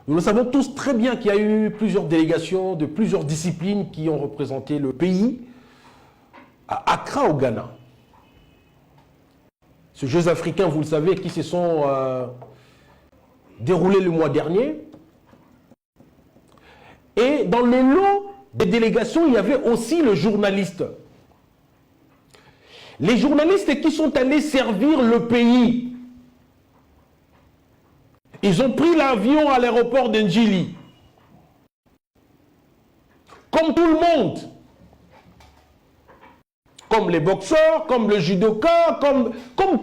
Nous le savons tous très bien qu'il y a eu plusieurs délégations de plusieurs disciplines qui ont représenté le pays à Accra, au Ghana. Ces Jeux africains, vous le savez, qui se sont déroulés le mois dernier. Et dans le lot des délégations, il y avait aussi le journaliste. Les journalistes qui sont allés servir le pays. Ils ont pris l'avion à l'aéroport d'Ndjili. Comme tout le monde. Comme les boxeurs, comme le judoka, comme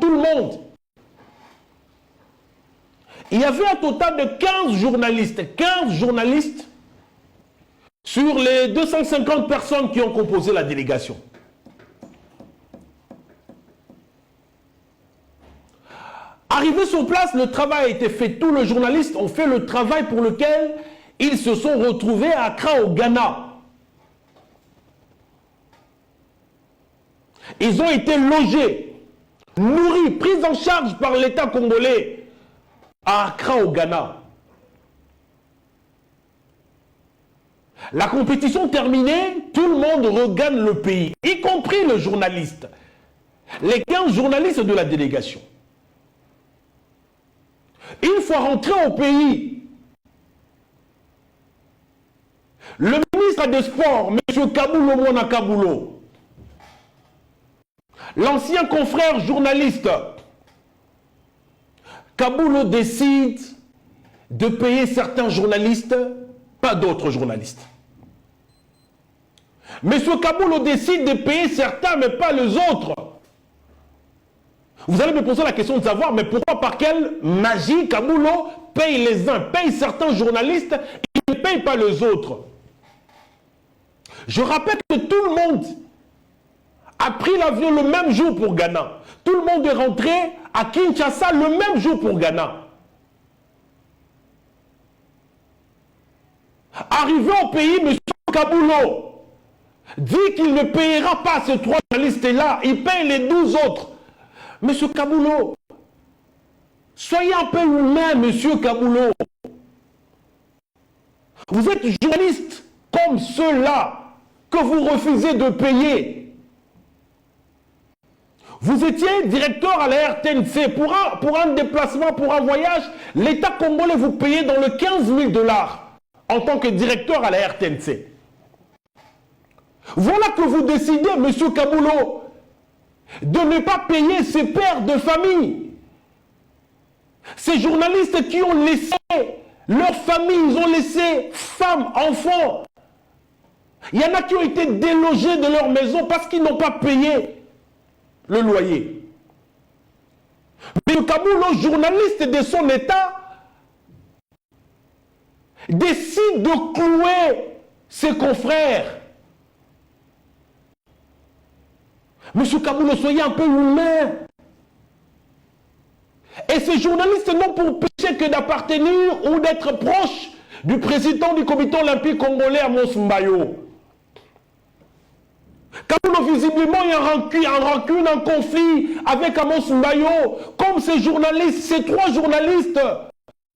tout le monde. Il y avait un total de 15 journalistes. 15 journalistes sur les 250 personnes qui ont composé la délégation. Arrivé sur place, le travail a été fait. Tous les journalistes ont fait le travail pour lequel ils se sont retrouvés à Accra, au Ghana. Ils ont été logés, nourris, pris en charge par l'État congolais à Accra, au Ghana. La compétition terminée, tout le monde regagne le pays, y compris le journaliste. Les 15 journalistes de la délégation. Une fois rentré au pays, le ministre des Sports, M. Kaboulo Mwana Kaboulo, l'ancien confrère journaliste, Kaboulo décide de payer certains journalistes, pas d'autres journalistes. M. Kaboulo décide de payer certains, mais pas les autres. Vous allez me poser la question de savoir, mais pourquoi, par quelle magie Kaboulo paye les uns, paye certains journalistes et ne paye pas les autres? Je rappelle que tout le monde a pris l'avion le même jour pour Ghana. Tout le monde est rentré à Kinshasa le même jour pour Ghana. Arrivé au pays, M. Kaboulo dit qu'il ne payera pas ces 3 journalistes-là, il paye les 12 autres. Monsieur Kaboulo, soyez un peu humain, monsieur Kaboulo. Vous êtes journaliste comme ceux-là que vous refusez de payer. Vous étiez directeur à la RTNC. Pour un déplacement, pour un voyage, l'État congolais vous payait dans le 15 000 $ en tant que directeur à la RTNC. Voilà que vous décidez, monsieur Kaboulo, de ne pas payer ces pères de famille. Ces journalistes qui ont laissé leur famille, ils ont laissé femmes, enfants. Il y en a qui ont été délogés de leur maison parce qu'ils n'ont pas payé le loyer. Mais le Kaboulo, journaliste de son État, décide de clouer ses confrères. Monsieur Kaboulo, soyez un peu humain. Et ces journalistes n'ont pour péché que d'appartenir ou d'être proches du président du comité olympique congolais, Amos Mbayo. Kaboulo, visiblement, il y a un rancune, un conflit avec Amos Mbayo. Comme ces journalistes, ces 3 journalistes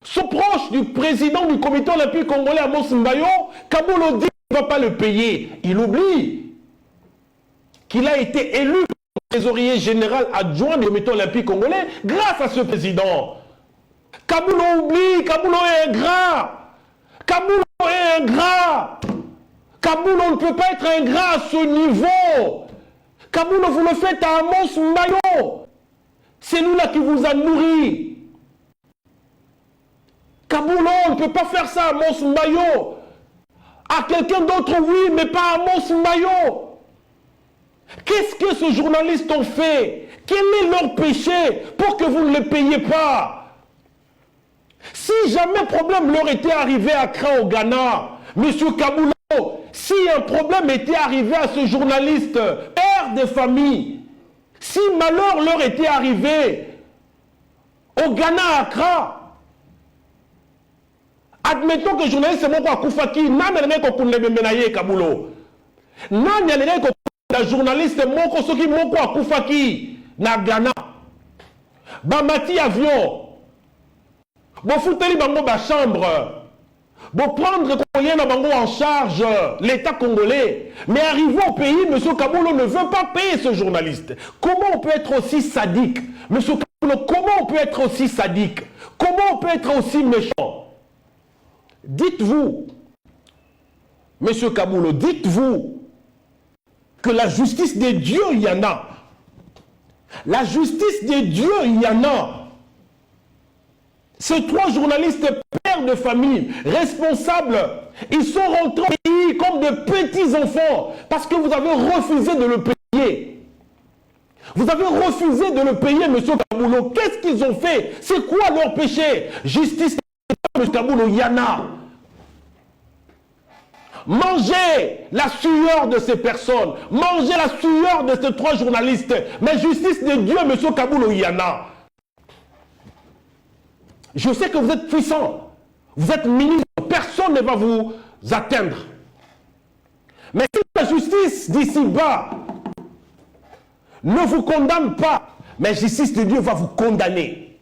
sont proches du président du comité olympique congolais, Amos Mbayo, Kaboulo dit qu'il ne va pas le payer. Il oublie qu'il a été élu trésorier général adjoint du comité olympique congolais grâce à ce président. Kaboulo oublie, Kaboulo est ingrat. Kaboulo est ingrat. Kaboulo ne peut pas être ingrat à ce niveau. Kaboulo, vous le faites à Amos Mbayo. C'est lui là qui vous a nourri. Kaboulo, on ne peut pas faire ça à Amos Mbayo. À quelqu'un d'autre, oui, mais pas à Amos Mbayo. Qu'est-ce que ces journalistes ont fait? Quel est leur péché pour que vous ne les payiez pas? Si jamais problème leur était arrivé à Accra, au Ghana, monsieur Kaboulo, si un problème était arrivé à ce journaliste, père de famille, si malheur leur était arrivé au Ghana, à Accra, admettons que le journaliste est mon Koufaki, Kaboulo. La journaliste moko soki moko akufaki na Ghana bamati avion bofuteli bango ba chambre Pour prendre en charge l'État congolais. Mais arrivé au pays, M. Kaboulo ne veut pas payer ce journaliste. Comment on peut être aussi sadique? M. Kaboulo, comment on peut être aussi sadique? Comment on peut être aussi méchant? Dites-vous, M. Kaboulo, dites-vous que la justice des dieux, il y en a. La justice des dieux, il y en a. Ces 3 journalistes, pères de famille, responsables, ils sont rentrés au pays comme de petits enfants parce que vous avez refusé de le payer. Vous avez refusé de le payer, M. Kaboulo. Qu'est-ce qu'ils ont fait? C'est quoi leur péché? Justice, M. Kaboulo, il y en a. Mangez la sueur de ces personnes. Mangez la sueur de ces 3 journalistes. Mais justice de Dieu, M. Kaboulo, il y en a. Je sais que vous êtes puissant. Vous êtes ministre. Personne ne va vous atteindre. Mais si la justice d'ici bas ne vous condamne pas, mais la justice de Dieu va vous condamner.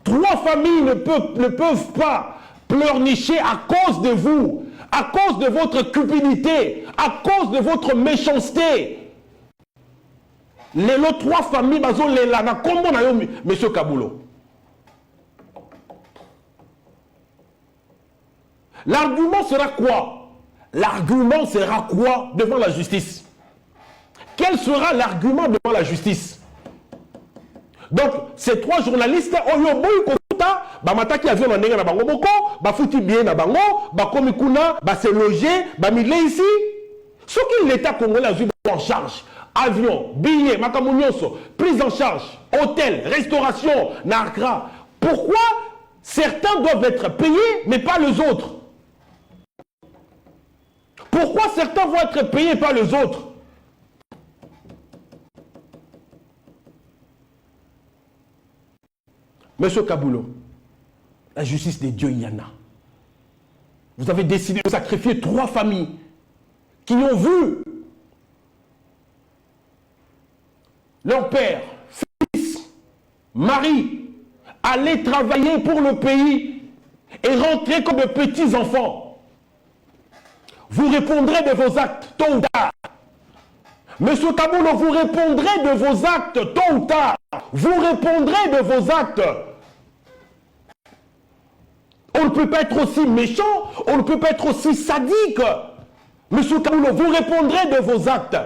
3 familles ne peuvent pas pleurnicher à cause de vous, à cause de votre cupidité, à cause de votre méchanceté. Les 3 familles, M. Kaboulo. L'argument sera quoi? L'argument sera quoi devant la justice? Quel sera l'argument devant la justice? Donc, ces 3 journalistes, bamataki avion na ndenge na bango boko, bafuti bien na bango, bakomi kuna, se loger, bamile ici. Ce qui l'État congolais a vu en charge, avion, billets, makamounioso, prise en charge, hôtel, restauration, nargra. Pourquoi certains doivent être payés, mais pas les autres? Pourquoi certains vont être payés, pas les autres? Monsieur Kaboulo, la justice des dieux, il y en a. Vous avez décidé de sacrifier 3 familles qui ont vu leur père, fils, mari aller travailler pour le pays et rentrer comme de petits enfants. Vous répondrez de vos actes tôt ou tard. Monsieur Kaboulo, vous répondrez de vos actes tôt ou tard. Vous répondrez de vos actes. On ne peut pas être aussi méchant, on ne peut pas être aussi sadique. Monsieur Kaboulo, vous répondrez de vos actes.